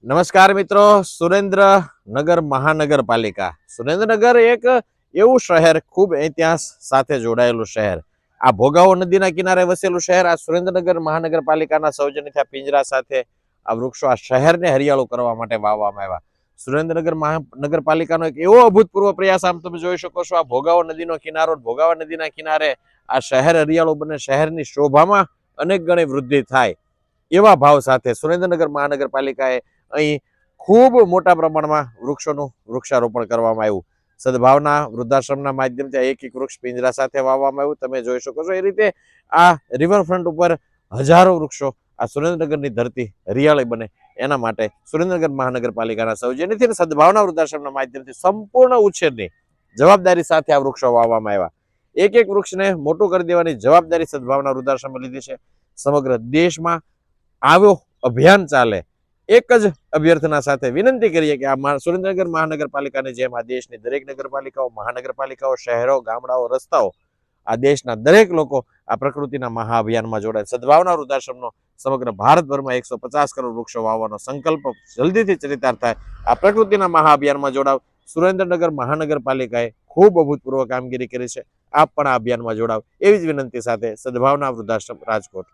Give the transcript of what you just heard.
નમસ્કાર મિત્રો, સુરેન્દ્રનગર મહાનગરપાલિકા. સુરેન્દ્રનગર એક એવું શહેર, ખૂબ ઇતિહાસ સાથે જોડાયેલું શહેર. આ ભોગાવો નદીના કિનારે વસેલું શહેર. આ સુરેન્દ્રનગર મહાનગરપાલિકાના સૌજન્યથી આ પિંજરા સાથે આ વૃક્ષો આ શહેરને હરિયાળું કરવા માટે વાવવામાં આવ્યા. સુરેન્દ્રનગર મહાનગરપાલિકાનો એક એવો અભૂતપૂર્વ પ્રયાસ આમ તમે જોઈ શકો છો. આ ભોગાવો નદીનો કિનારો, ભોગાવા નદીના કિનારે આ શહેર હરિયાળું બને, શહેરની શોભામાં અનેક ગણી વૃદ્ધિ થાય એવા ભાવ સાથે સુરેન્દ્રનગર મહાનગરપાલિકાએ અહીં ખૂબ મોટા પ્રમાણમાં વૃક્ષોનું વૃક્ષારોપણ કરવામાં આવ્યું. સદભાવના વૃદ્ધાશ્રમના માધ્યમથી એક એક વૃક્ષ પિંજરા સાથે વાવવામાં આવ્યું. તમે જોઈ શકો છો એ રીતે આ રિવરફ્રન્ટ ઉપર હજારો વૃક્ષો આ સુરેન્દ્રનગરની ધરતી હરિયાળી બને એના માટે સુરેન્દ્રનગર મહાનગરપાલિકાના સૌજન્યથી સદભાવના વૃદ્ધાશ્રમના માધ્યમથી સંપૂર્ણ ઉછેરની જવાબદારી સાથે આ વૃક્ષો વાવવામાં આવ્યા. એક એક વૃક્ષને મોટું કરી દેવાની જવાબદારી સદભાવના વૃદ્ધાશ્રમે લીધી છે. સમગ્ર દેશમાં આવો અભિયાન ચાલે, એક જ અભ્યર્થના સાથે વિનંતી કરીએ કે આ સુરેન્દ્રનગર મહાનગરપાલિકાની જેમ આ દેશની દરેક નગરપાલિકાઓ, મહાનગરપાલિકાઓ, શહેરો, ગામડાઓ, રસ્તાઓ, આ દેશના દરેક લોકો આ પ્રકૃતિના મહાઅભિયાનમાં જોડાય. સદભાવના વૃદ્ધાશ્રમનો સમગ્ર ભારતભરમાં 150 કરોડ વૃક્ષો વાવવાનો સંકલ્પ જલ્દીથી ચરિતાર્થ થાય. આ પ્રકૃતિના મહાઅભિયાનમાં જોડાવ. સુરેન્દ્રનગર મહાનગરપાલિકાએ ખૂબ અભૂતપૂર્વ કામગીરી કરી છે. આપ પણ આ અભિયાનમાં જોડાવ એવી જ વિનંતી સાથે સદભાવના વૃદ્ધાશ્રમ, રાજકોટ.